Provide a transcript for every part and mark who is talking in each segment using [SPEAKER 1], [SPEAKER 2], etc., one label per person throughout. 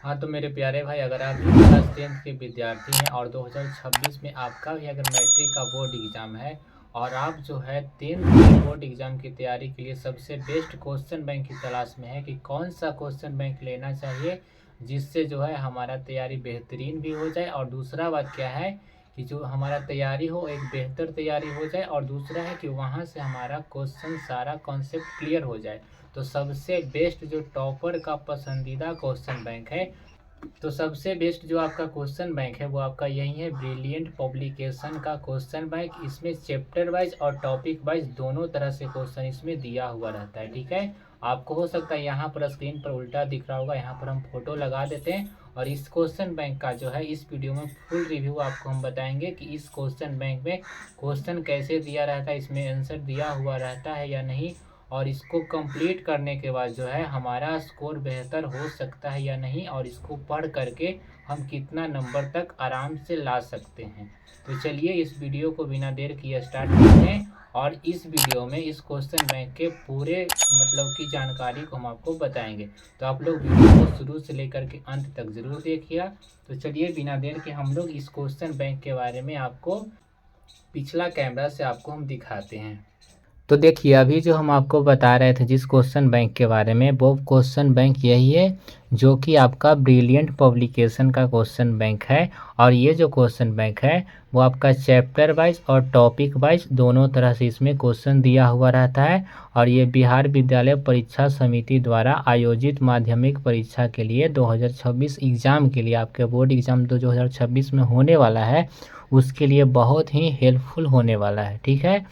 [SPEAKER 1] हाँ तो मेरे प्यारे भाई, अगर आप भी क्लास 10th के विद्यार्थी हैं और 2026 में आपका भी अगर मैट्रिक का बोर्ड एग्ज़ाम है और आप जो है 10th के बोर्ड एग्ज़ाम की तैयारी के लिए सबसे बेस्ट क्वेश्चन बैंक की तलाश में है कि कौन सा क्वेश्चन बैंक लेना चाहिए जिससे जो है हमारा तैयारी बेहतरीन भी हो जाए, और दूसरा बात क्या है कि जो हमारा तैयारी हो एक बेहतर तैयारी हो जाए, और दूसरा है कि वहाँ से हमारा क्वेश्चन सारा कॉन्सेप्ट क्लियर हो जाए। तो सबसे बेस्ट जो टॉपर का पसंदीदा क्वेश्चन बैंक है, तो सबसे बेस्ट जो आपका क्वेश्चन बैंक है वो आपका यही है, ब्रिलियंट पब्लिकेशन का क्वेश्चन बैंक। इसमें चैप्टर वाइज और टॉपिक वाइज दोनों तरह से क्वेश्चन इसमें दिया हुआ रहता है। ठीक है, आपको हो सकता है यहाँ पर स्क्रीन पर उल्टा दिख रहा होगा, यहाँ पर हम फोटो लगा देते हैं और इस क्वेश्चन बैंक का जो है इस वीडियो में फुल रिव्यू आपको हम बताएंगे कि इस क्वेश्चन बैंक में क्वेश्चन कैसे दिया रहता है, इसमें आंसर दिया हुआ रहता है या नहीं, और इसको कंप्लीट करने के बाद जो है हमारा स्कोर बेहतर हो सकता है या नहीं, और इसको पढ़ करके हम कितना नंबर तक आराम से ला सकते हैं। तो चलिए इस वीडियो को बिना देर किए स्टार्ट करते हैं और इस वीडियो में इस क्वेश्चन बैंक के पूरे मतलब की जानकारी को हम आपको बताएंगे। तो आप लोग वीडियो को शुरू से लेकर के अंत तक ज़रूर देखिए। तो चलिए बिना देर के हम लोग इस क्वेश्चन बैंक के बारे में आपको पिछला कैमरा से आपको हम दिखाते हैं। तो देखिए अभी जो हम आपको बता रहे थे जिस क्वेश्चन बैंक के बारे में, वो क्वेश्चन बैंक यही है जो कि आपका ब्रिलियंट पब्लिकेशन का क्वेश्चन बैंक है। और ये जो क्वेश्चन बैंक है वो आपका चैप्टर वाइज और टॉपिक वाइज दोनों तरह से इसमें क्वेश्चन दिया हुआ रहता है। और ये बिहार विद्यालय परीक्षा समिति द्वारा आयोजित माध्यमिक परीक्षा के लिए 2026 एग्ज़ाम के लिए, आपके बोर्ड एग्ज़ाम तो 2026 में होने वाला है, उसके लिए बहुत ही हेल्पफुल होने वाला है। ठीक है,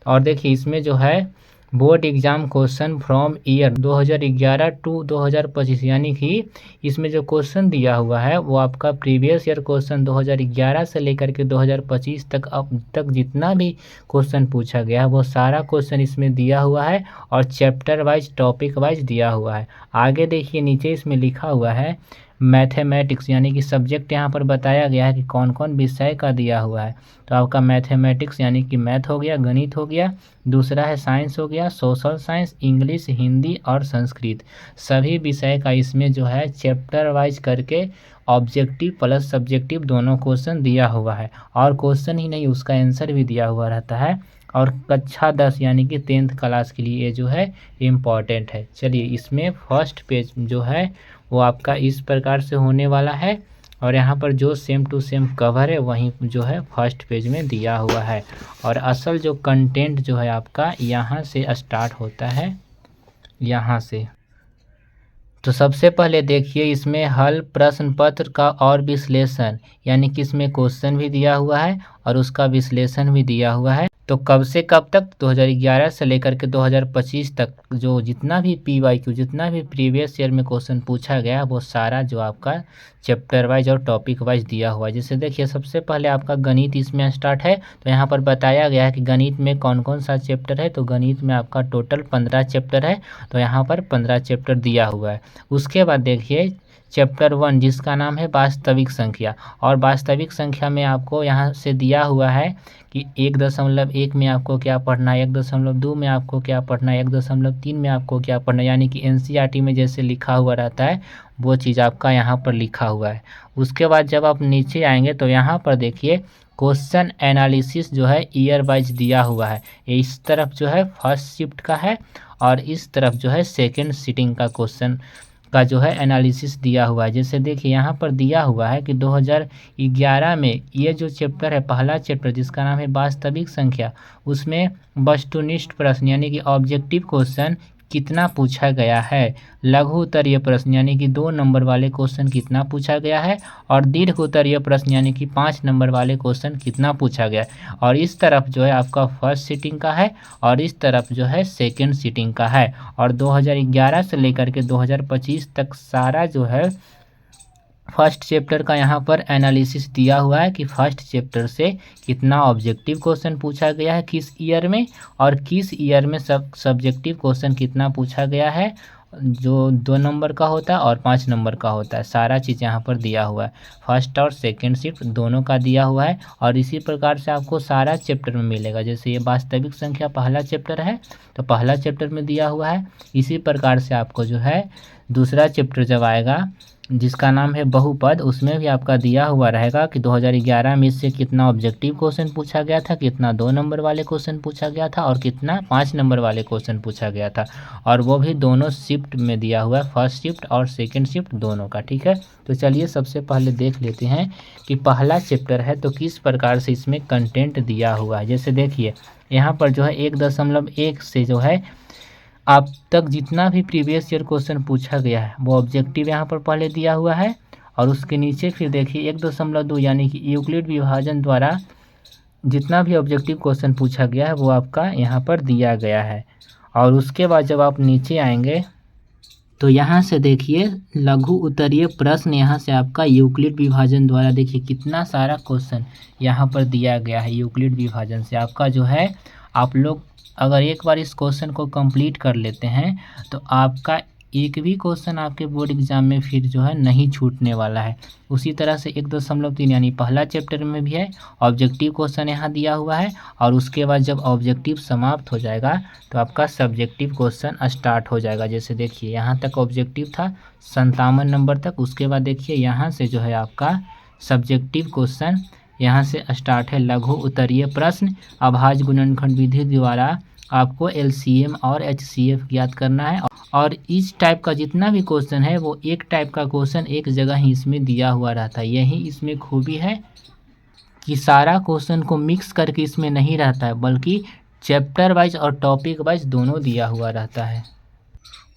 [SPEAKER 1] और देखिए इसमें जो है board exam question from year 2011 to 2025, यानी कि इसमें जो क्वेश्चन दिया हुआ है वो आपका प्रीवियस ईयर क्वेश्चन 2011 से लेकर के 2025 तक अब तक जितना भी क्वेश्चन पूछा गया है वो सारा क्वेश्चन इसमें दिया हुआ है और चैप्टर वाइज टॉपिक वाइज दिया हुआ है। आगे देखिए नीचे इसमें लिखा हुआ है मैथमेटिक्स, यानी कि सब्जेक्ट यहाँ पर बताया गया है कि कौन कौन विषय का दिया हुआ है। तो आपका मैथमेटिक्स यानी कि मैथ हो गया, गणित हो गया, दूसरा है साइंस हो गया, सोशल साइंस, इंग्लिश, हिंदी और संस्कृत, सभी विषय का इसमें जो है चैप्टर वाइज करके ऑब्जेक्टिव प्लस सब्जेक्टिव दोनों क्वेश्चन दिया हुआ है। और क्वेश्चन ही नहीं, उसका आंसर भी दिया हुआ रहता है। और कक्षा 10 यानी कि 10th क्लास के लिए ये जो है इम्पॉर्टेंट है। चलिए इसमें फर्स्ट पेज जो है वो आपका इस प्रकार से होने वाला है, और यहाँ पर जो सेम टू सेम कवर है वहीं जो है फर्स्ट पेज में दिया हुआ है। और असल जो कंटेंट जो है आपका यहाँ से स्टार्ट होता है, यहाँ से। तो सबसे पहले देखिए इसमें हल प्रश्न पत्र का और विश्लेषण, यानी कि इसमें क्वेश्चन भी दिया हुआ है और उसका विश्लेषण भी दिया हुआ है। तो कब से कब तक, 2011 से लेकर के 2025 तक जो जितना भी PYQ, जितना भी प्रीवियस ईयर में क्वेश्चन पूछा गया वो सारा जो आपका चैप्टर वाइज और टॉपिक वाइज दिया हुआ है। जैसे देखिए सबसे पहले आपका गणित इसमें स्टार्ट है, तो यहाँ पर बताया गया है कि गणित में कौन कौन सा चैप्टर है। तो गणित में आपका टोटल 15 चैप्टर है, तो यहाँ पर 15 चैप्टर दिया हुआ है। उसके बाद देखिए चैप्टर 1 जिसका नाम है वास्तविक संख्या, और वास्तविक संख्या में आपको यहाँ से दिया हुआ है कि 1.1 में आपको क्या पढ़ना है, 1.2 में आपको क्या पढ़ना है, 1.3 में आपको क्या पढ़ना है, यानी कि NCERT में जैसे लिखा हुआ रहता है वो चीज़ आपका यहाँ पर लिखा हुआ है। उसके बाद जब आप नीचे आएंगे तो यहाँ पर देखिए क्वेश्चन एनालिसिस जो है ईयर वाइज दिया हुआ है। इस तरफ जो है फर्स्ट शिफ्ट का है और इस तरफ जो है सेकेंड सिटिंग का क्वेश्चन का जो है एनालिसिस दिया हुआ है। जैसे देखिए यहाँ पर दिया हुआ है कि 2011 में ये जो चैप्टर है, पहला चैप्टर जिसका नाम है वास्तविक संख्या, उसमें वस्तुनिष्ठ प्रश्न यानी कि ऑब्जेक्टिव क्वेश्चन कितना पूछा गया है, लघु उत्तरीय प्रश्न यानी कि 2 नंबर वाले क्वेश्चन कितना पूछा गया है, और दीर्घ उत्तरीय प्रश्न यानी कि 5 नंबर वाले क्वेश्चन कितना पूछा गया है। और इस तरफ जो है आपका फर्स्ट सिटिंग का है और इस तरफ जो है सेकेंड सिटिंग का है। और 2011 से लेकर के 2025 तक सारा जो है फर्स्ट चैप्टर का यहाँ पर एनालिसिस दिया हुआ है कि फर्स्ट चैप्टर से कितना ऑब्जेक्टिव क्वेश्चन पूछा गया है किस ईयर में, और किस ईयर में सब्जेक्टिव क्वेश्चन कितना पूछा गया है, जो 2 नंबर का होता है और 5 नंबर का होता है। सारा चीज़ यहाँ पर दिया हुआ है, फर्स्ट और सेकंड शिफ्ट दोनों का दिया हुआ है। और इसी प्रकार से आपको सारा चैप्टर में मिलेगा। जैसे ये वास्तविक संख्या पहला चैप्टर है तो पहला चैप्टर में दिया हुआ है, इसी प्रकार से आपको जो है दूसरा चैप्टर जब आएगा जिसका नाम है बहुपद, उसमें भी आपका दिया हुआ रहेगा कि 2011 में इससे कितना ऑब्जेक्टिव क्वेश्चन पूछा गया था, कितना 2 नंबर वाले क्वेश्चन पूछा गया था और कितना 5 नंबर वाले क्वेश्चन पूछा गया था। और वो भी दोनों शिफ्ट में दिया हुआ है, फर्स्ट शिफ्ट और सेकंड शिफ्ट दोनों का। ठीक है, तो चलिए सबसे पहले देख लेते हैं कि पहला चैप्टर है तो किस प्रकार से इसमें कंटेंट दिया हुआ है। जैसे देखिए यहाँ पर जो है 1.1 से जो है अब तक जितना भी प्रीवियस ईयर क्वेश्चन पूछा गया है वो ऑब्जेक्टिव यहाँ पर पहले दिया हुआ है। और उसके नीचे फिर देखिए 1.2 यानी कि यूक्लिड विभाजन द्वारा जितना भी ऑब्जेक्टिव क्वेश्चन पूछा गया है वो आपका यहाँ पर दिया गया है। और उसके बाद जब आप नीचे आएंगे तो यहाँ से देखिए लघु उत्तरीय प्रश्न, यहाँ से आपका यूक्लिड विभाजन द्वारा देखिए कितना सारा क्वेश्चन यहाँ पर दिया गया है। यूक्लिड विभाजन से आपका जो है, आप लोग अगर एक बार इस क्वेश्चन को कंप्लीट कर लेते हैं तो आपका एक भी क्वेश्चन आपके बोर्ड एग्जाम में फिर जो है नहीं छूटने वाला है। उसी तरह से 1.3 यानी पहला चैप्टर में भी है ऑब्जेक्टिव क्वेश्चन यहाँ दिया हुआ है। और उसके बाद जब ऑब्जेक्टिव समाप्त हो जाएगा तो आपका सब्जेक्टिव क्वेश्चन स्टार्ट हो जाएगा। जैसे देखिए यहाँ तक ऑब्जेक्टिव था 57 नंबर तक, उसके बाद देखिए यहाँ से जो है आपका सब्जेक्टिव क्वेश्चन यहाँ से स्टार्ट है। लघु उत्तरीय प्रश्न, अभाज्य गुणनखंड विधि द्वारा आपको एलसीएम और एचसीएफ ज्ञात करना है। और इस टाइप का जितना भी क्वेश्चन है वो एक टाइप का क्वेश्चन एक जगह ही इसमें दिया हुआ रहता है। यही इसमें खूबी है कि सारा क्वेश्चन को मिक्स करके इसमें नहीं रहता है, बल्कि चैप्टर वाइज और टॉपिक वाइज दोनों दिया हुआ रहता है।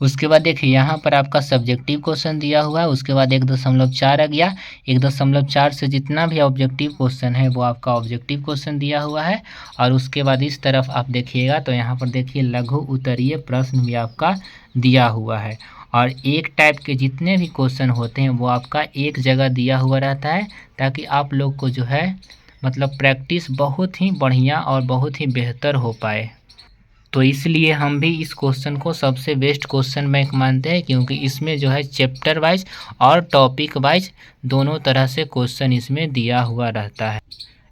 [SPEAKER 1] उसके बाद देखिए यहाँ पर आपका सब्जेक्टिव क्वेश्चन दिया हुआ है। उसके बाद 1.4 आ गया, 1.4 से जितना भी ऑब्जेक्टिव क्वेश्चन है वो आपका ऑब्जेक्टिव क्वेश्चन दिया हुआ है। और उसके बाद इस तरफ आप देखिएगा तो यहाँ पर देखिए लघु उत्तरीय प्रश्न भी आपका दिया हुआ है। और एक टाइप के जितने भी क्वेश्चन होते हैं वो आपका एक जगह दिया हुआ रहता है, ताकि आप लोग को जो है मतलब प्रैक्टिस बहुत ही बढ़िया और बहुत ही बेहतर हो पाए। तो इसलिए हम भी इस क्वेश्चन को सबसे बेस्ट क्वेश्चन बैंक मानते हैं, क्योंकि इसमें जो है चैप्टर वाइज और टॉपिक वाइज दोनों तरह से क्वेश्चन इसमें दिया हुआ रहता है।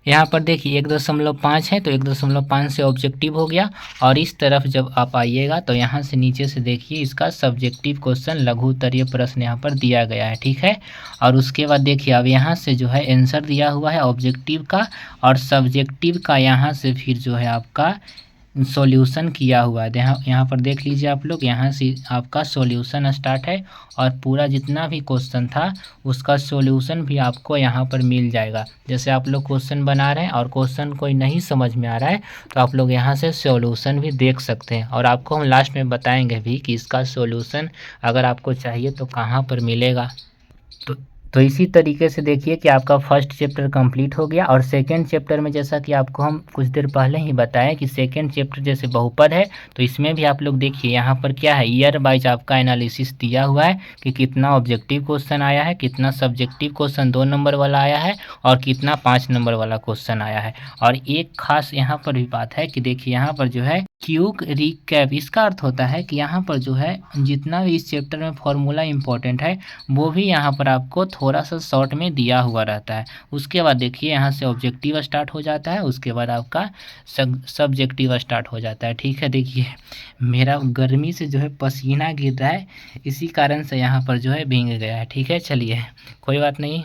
[SPEAKER 1] यहाँ पर देखिए 1.5 है तो 1.5 से ऑब्जेक्टिव हो गया। और इस तरफ जब आप आइएगा तो यहाँ से नीचे से देखिए इसका सब्जेक्टिव क्वेश्चन लघु उत्तरीय प्रश्न यहाँ पर दिया गया है। ठीक है, और उसके बाद देखिए अब यहाँ से जो है आंसर दिया हुआ है ऑब्जेक्टिव का, और सब्जेक्टिव का यहाँ से फिर जो है आपका सॉल्यूशन किया हुआ है। यहाँ पर देख लीजिए आप लोग, यहाँ से आपका सॉल्यूशन स्टार्ट है और पूरा जितना भी क्वेश्चन था उसका सॉल्यूशन भी आपको यहाँ पर मिल जाएगा। जैसे आप लोग क्वेश्चन बना रहे हैं और क्वेश्चन कोई नहीं समझ में आ रहा है तो आप लोग यहाँ से सॉल्यूशन भी देख सकते हैं। और आपको हम लास्ट में बताएंगे भी कि इसका सॉल्यूशन अगर आपको चाहिए तो कहाँ पर मिलेगा। तो इसी तरीके से देखिए कि आपका फर्स्ट चैप्टर कंप्लीट हो गया। और सेकंड चैप्टर में जैसा कि आपको हम कुछ देर पहले ही बताएं कि सेकंड चैप्टर जैसे बहुपद है तो इसमें भी आप लोग देखिए यहाँ पर क्या है, ईयर वाइज आपका एनालिसिस दिया हुआ है कि कितना ऑब्जेक्टिव क्वेश्चन आया है, कितना सब्जेक्टिव क्वेश्चन 2 नंबर वाला आया है और कितना 5 नंबर वाला क्वेश्चन आया है। और एक खास यहाँ पर भी बात है कि देखिए यहाँ पर जो है क्यूक रिकैप, इसका अर्थ होता है कि यहाँ पर जो है जितना भी इस चैप्टर में फॉर्मूला इंपॉर्टेंट है वो भी यहाँ पर आपको थोड़ा सा शॉर्ट में दिया हुआ रहता है। उसके बाद देखिए यहाँ से ऑब्जेक्टिव स्टार्ट हो जाता है, उसके बाद आपका सब्जेक्टिव स्टार्ट हो जाता है। ठीक है, देखिए मेरा गर्मी से जो है पसीना गिर रहा है, इसी कारण से यहाँ पर जो है भीग गया है। ठीक है, चलिए कोई बात नहीं,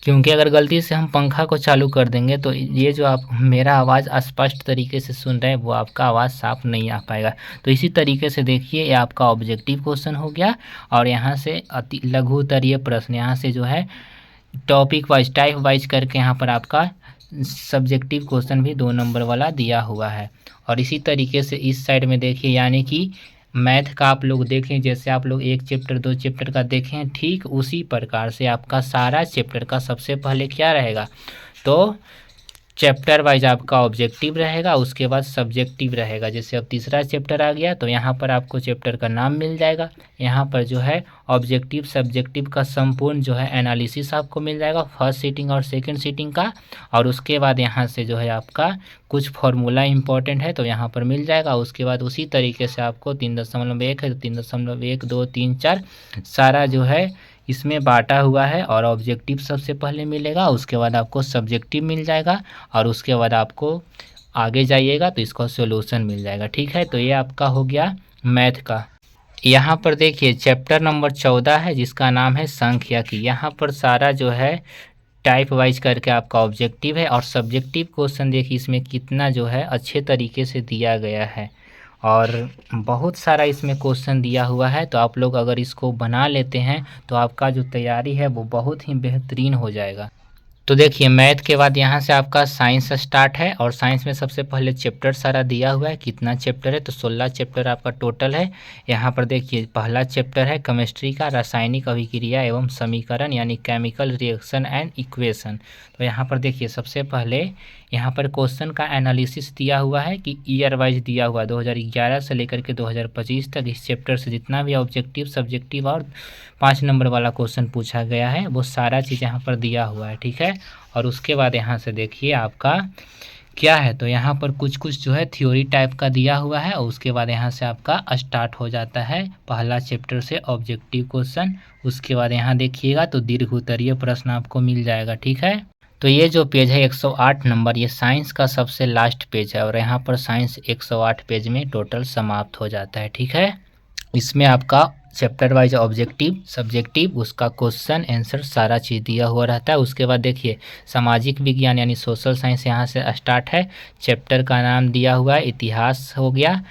[SPEAKER 1] क्योंकि अगर गलती से हम पंखा को चालू कर देंगे तो ये जो आप मेरा आवाज़ स्पष्ट तरीके से सुन रहे हैं वो आपका आवाज़ साफ नहीं आ पाएगा। तो इसी तरीके से देखिए ये आपका ऑब्जेक्टिव क्वेश्चन हो गया। और यहाँ से अति लघु उत्तरीय प्रश्न, यहाँ से जो है टॉपिक वाइज टाइप वाइज करके यहाँ पर आपका सब्जेक्टिव क्वेश्चन भी 2 नंबर वाला दिया हुआ है। और इसी तरीके से इस साइड में देखिए यानी कि मैथ का आप लोग देखें, जैसे आप लोग 1 चैप्टर 2 चैप्टर का देखें ठीक उसी प्रकार से आपका सारा चैप्टर का सबसे पहले क्या रहेगा, तो चैप्टर वाइज आपका ऑब्जेक्टिव रहेगा, उसके बाद सब्जेक्टिव रहेगा। जैसे अब तीसरा चैप्टर आ गया तो यहाँ पर आपको चैप्टर का नाम मिल जाएगा, यहाँ पर जो है ऑब्जेक्टिव सब्जेक्टिव का संपूर्ण जो है एनालिसिस आपको मिल जाएगा, फर्स्ट सीटिंग और सेकंड सीटिंग का। और उसके बाद यहाँ से जो है आपका कुछ फार्मूला इंपॉर्टेंट है तो यहाँ पर मिल जाएगा। उसके बाद उसी तरीके से आपको 3.1 है तो 3.1 2 3 4 सारा जो है इसमें बांटा हुआ है। और ऑब्जेक्टिव सबसे पहले मिलेगा, उसके बाद आपको सब्जेक्टिव मिल जाएगा और उसके बाद आपको आगे जाइएगा तो इसका सॉल्यूशन मिल जाएगा। ठीक है, तो ये आपका हो गया मैथ का। यहाँ पर देखिए चैप्टर नंबर 14 है जिसका नाम है सांख्यिकी। यहाँ पर सारा जो है टाइप वाइज करके आपका ऑब्जेक्टिव है और सब्जेक्टिव क्वेश्चन देखिए इसमें कितना जो है अच्छे तरीके से दिया गया है और बहुत सारा इसमें क्वेश्चन दिया हुआ है। तो आप लोग अगर इसको बना लेते हैं तो आपका जो तैयारी है वो बहुत ही बेहतरीन हो जाएगा। तो देखिए मैथ के बाद यहाँ से आपका साइंस स्टार्ट है और साइंस में सबसे पहले चैप्टर सारा दिया हुआ है। कितना चैप्टर है तो 16 चैप्टर आपका टोटल है। यहाँ पर देखिए पहला चैप्टर है केमिस्ट्री का रासायनिक अभिक्रिया एवं समीकरण यानी केमिकल रिएक्शन एंड इक्वेशन। तो यहाँ पर देखिए सबसे पहले यहाँ पर क्वेश्चन का एनालिसिस दिया हुआ है कि ईयर वाइज दिया हुआ 2011 से लेकर के 2025 तक इस चैप्टर से जितना भी ऑब्जेक्टिव सब्जेक्टिव और 5 नंबर वाला क्वेश्चन पूछा गया है वो सारा चीज़ यहाँ पर दिया हुआ है, ठीक है। और उसके बाद यहाँ से देखिए आपका क्या है तो यहाँ पर कुछ जो है थ्योरी टाइप का दिया हुआ है और उसके बाद यहाँ से आपका स्टार्ट हो जाता है पहला चैप्टर से ऑब्जेक्टिव क्वेश्चन। उसके बाद यहाँ देखिएगा तो दीर्घ उत्तरीय प्रश्न आपको मिल जाएगा, ठीक है। तो ये जो पेज है 108 नंबर ये साइंस का सबसे लास्ट पेज है और यहाँ पर साइंस 108 पेज में टोटल समाप्त हो जाता है, ठीक है। इसमें आपका चैप्टर वाइज ऑब्जेक्टिव सब्जेक्टिव उसका क्वेश्चन आंसर सारा चीज़ दिया हुआ रहता है। उसके बाद देखिए सामाजिक विज्ञान यानी सोशल साइंस यहाँ से स्टार्ट है। चैप्टर का नाम दिया हुआ है इतिहास हो गया,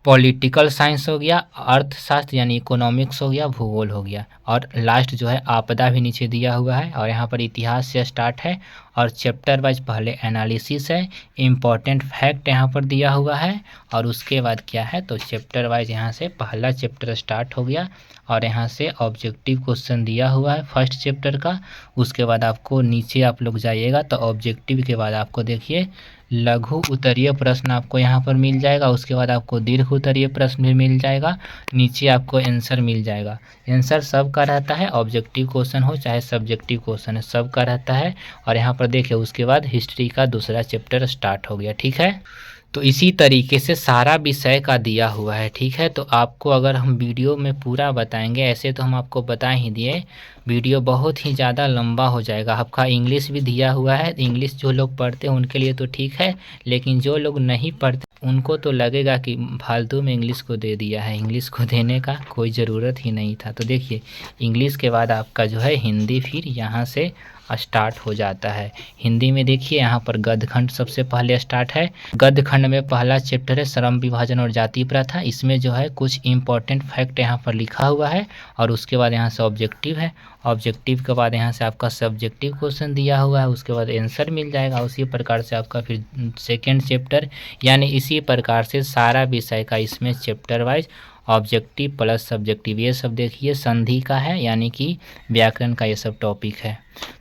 [SPEAKER 1] पॉलिटिकल साइंस हो गया, अर्थशास्त्र यानी इकोनॉमिक्स हो गया, भूगोल हो गया और लास्ट जो है आपदा भी नीचे दिया हुआ है। और यहाँ पर इतिहास से स्टार्ट है और चैप्टर वाइज पहले एनालिसिस है, इम्पॉर्टेंट फैक्ट यहाँ पर दिया हुआ है और उसके बाद क्या है तो चैप्टर वाइज यहाँ से पहला चैप्टर स्टार्ट हो गया और यहाँ से ऑब्जेक्टिव क्वेश्चन दिया हुआ है फर्स्ट चैप्टर का। उसके बाद आपको नीचे आप लोग जाइएगा तो ऑब्जेक्टिव के बाद आपको देखिए लघु उत्तरीय प्रश्न आपको यहाँ पर मिल जाएगा। उसके बाद आपको दीर्घ उत्तरीय प्रश्न भी मिल जाएगा, नीचे आपको आंसर मिल जाएगा। आंसर सब का रहता है, ऑब्जेक्टिव क्वेश्चन हो चाहे सब्जेक्टिव क्वेश्चन है सब का रहता है। और यहाँ पर देखिए उसके बाद हिस्ट्री का दूसरा चैप्टर स्टार्ट हो गया, ठीक है। तो इसी तरीके से सारा विषय का दिया हुआ है, ठीक है। तो आपको अगर हम वीडियो में पूरा बताएंगे ऐसे तो हम आपको बता ही दिए, वीडियो बहुत ही ज़्यादा लंबा हो जाएगा। आपका इंग्लिश भी दिया हुआ है, इंग्लिश जो लोग पढ़ते हैं उनके लिए तो ठीक है, लेकिन जो लोग नहीं पढ़ते उनको तो लगेगा कि फालतू में इंग्लिश को दे दिया है, इंग्लिश को देने का कोई ज़रूरत ही नहीं था। तो देखिए इंग्लिश के बाद आपका जो है हिंदी फिर यहाँ से स्टार्ट हो जाता है। हिंदी में देखिए यहाँ पर गद्यखंड सबसे पहले स्टार्ट है। गद्यखंड में पहला चैप्टर है श्रम विभाजन और जाति प्रथा। इसमें जो है कुछ इम्पोर्टेंट फैक्ट यहाँ पर लिखा हुआ है और उसके बाद यहाँ से ऑब्जेक्टिव है। ऑब्जेक्टिव के बाद यहाँ से आपका सब्जेक्टिव क्वेश्चन दिया हुआ है, उसके बाद आंसर मिल जाएगा। उसी प्रकार से आपका फिर सेकेंड चैप्टर यानी इसी प्रकार से सारा विषय का इसमें chapter wise objective plus subjective ये सब देखिए संधि का है यानी कि व्याकरण का ये सब टॉपिक है।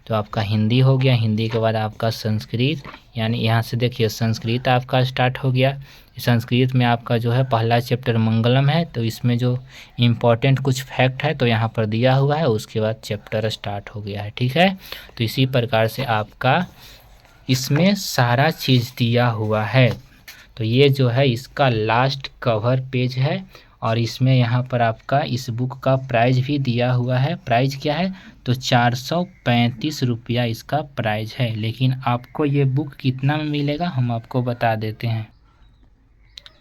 [SPEAKER 1] तो आपका हिंदी हो गया, हिंदी के बाद आपका संस्कृत यानी यहाँ से देखिए संस्कृत आपका स्टार्ट हो गया। संस्कृत में आपका जो है पहला चैप्टर मंगलम है, तो इसमें जो इम्पोर्टेंट कुछ फैक्ट है तो यहाँ पर दिया हुआ है, उसके बाद चैप्टर स्टार्ट हो गया है, ठीक है। तो इसी प्रकार से आपका इसमें सारा चीज़ दिया हुआ है। तो ये जो है इसका लास्ट कवर पेज है और इसमें यहाँ पर आपका इस बुक का प्राइस भी दिया हुआ है। प्राइस क्या है तो 435 रुपया इसका प्राइस है, लेकिन आपको ये बुक कितना में मिलेगा हम आपको बता देते हैं।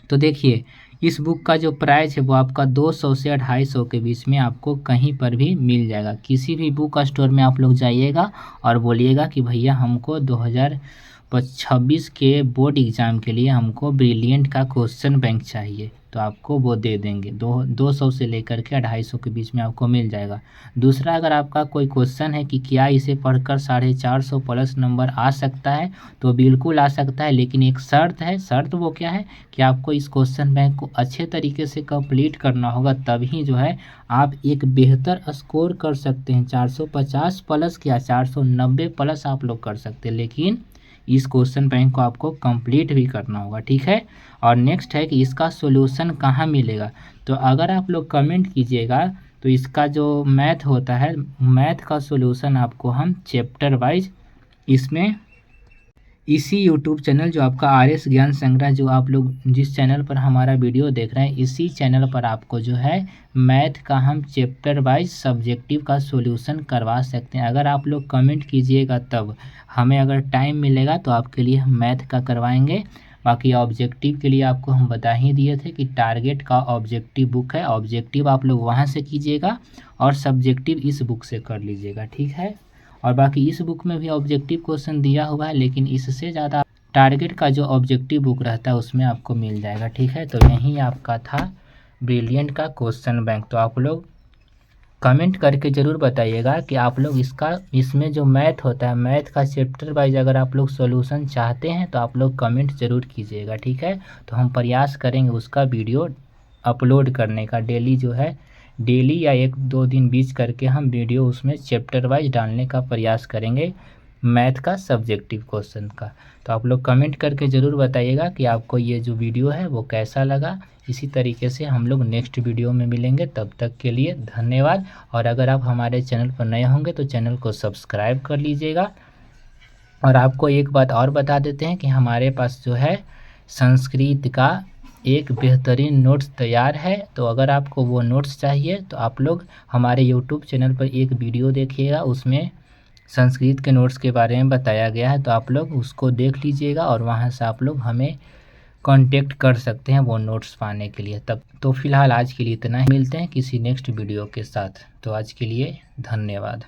[SPEAKER 1] तो देखिए इस बुक का जो प्राइस है वो आपका 200 से 250 के बीच में आपको कहीं पर भी मिल जाएगा। किसी भी बुक स्टोर में आप लोग जाइएगा और बोलिएगा कि भैया हमको 2026 के बोर्ड एग्ज़ाम के लिए हमको ब्रिलियंट का क्वेश्चन बैंक चाहिए, तो आपको वो दे देंगे। 200 से लेकर के 250 के बीच में आपको मिल जाएगा। दूसरा, अगर आपका कोई क्वेश्चन है कि क्या इसे पढ़कर 450 प्लस नंबर आ सकता है, तो बिल्कुल आ सकता है, लेकिन एक शर्त है। शर्त वो क्या है कि आपको इस क्वेश्चन बैंक को अच्छे तरीके से कंप्लीट करना होगा, तभी जो है आप एक बेहतर स्कोर कर सकते हैं। 450 प्लस क्या 490 प्लस आप लोग कर सकते हैं, लेकिन इस क्वेश्चन बैंक को आपको कंप्लीट भी करना होगा, ठीक है। और नेक्स्ट है कि इसका सॉल्यूशन कहाँ मिलेगा, तो अगर आप लोग कमेंट कीजिएगा तो इसका जो मैथ होता है, मैथ का सॉल्यूशन आपको हम चैप्टर वाइज इसमें इसी यूट्यूब चैनल जो आपका RS ज्ञान संग्रह, जो आप लोग जिस चैनल पर हमारा वीडियो देख रहे हैं, इसी चैनल पर आपको जो है मैथ का हम चैप्टर वाइज सब्जेक्टिव का सॉल्यूशन करवा सकते हैं। अगर आप लोग कमेंट कीजिएगा तब हमें अगर टाइम मिलेगा तो आपके लिए हम मैथ का करवाएंगे। बाकी ऑब्जेक्टिव के लिए आपको हम बता ही दिए थे कि टारगेट का ऑब्जेक्टिव बुक है, ऑब्जेक्टिव आप लोग वहाँ से कीजिएगा और सब्जेक्टिव इस बुक से कर लीजिएगा, ठीक है। और बाकी इस बुक में भी ऑब्जेक्टिव क्वेश्चन दिया हुआ है, लेकिन इससे ज़्यादा टारगेट का जो ऑब्जेक्टिव बुक रहता है उसमें आपको मिल जाएगा, ठीक है। तो यही आपका था ब्रिलियंट का क्वेश्चन बैंक। तो आप लोग कमेंट करके ज़रूर बताइएगा कि आप लोग इसमें जो मैथ होता है, मैथ का चैप्टर वाइज अगर आप लोग सॉल्यूशन चाहते हैं तो आप लोग कमेंट ज़रूर कीजिएगा, ठीक है। तो हम प्रयास करेंगे उसका वीडियो अपलोड करने का, डेली जो है डेली या 1-2 दिन बीच करके हम वीडियो उसमें चैप्टर वाइज डालने का प्रयास करेंगे मैथ का सब्जेक्टिव क्वेश्चन का। तो आप लोग कमेंट करके ज़रूर बताइएगा कि आपको ये जो वीडियो है वो कैसा लगा। इसी तरीके से हम लोग नेक्स्ट वीडियो में मिलेंगे, तब तक के लिए धन्यवाद। और अगर आप हमारे चैनल पर नए होंगे तो चैनल को सब्सक्राइब कर लीजिएगा। और आपको एक बात और बता देते हैं कि हमारे पास जो है संस्कृत का एक बेहतरीन नोट्स तैयार है। तो अगर आपको वो नोट्स चाहिए तो आप लोग हमारे यूट्यूब चैनल पर एक वीडियो देखिएगा, उसमें संस्कृत के नोट्स के बारे में बताया गया है। तो आप लोग उसको देख लीजिएगा और वहाँ से आप लोग हमें कांटेक्ट कर सकते हैं वो नोट्स पाने के लिए। तब तो फिलहाल आज के लिए इतना ही, मिलते हैं किसी नेक्स्ट वीडियो के साथ। तो आज के लिए धन्यवाद।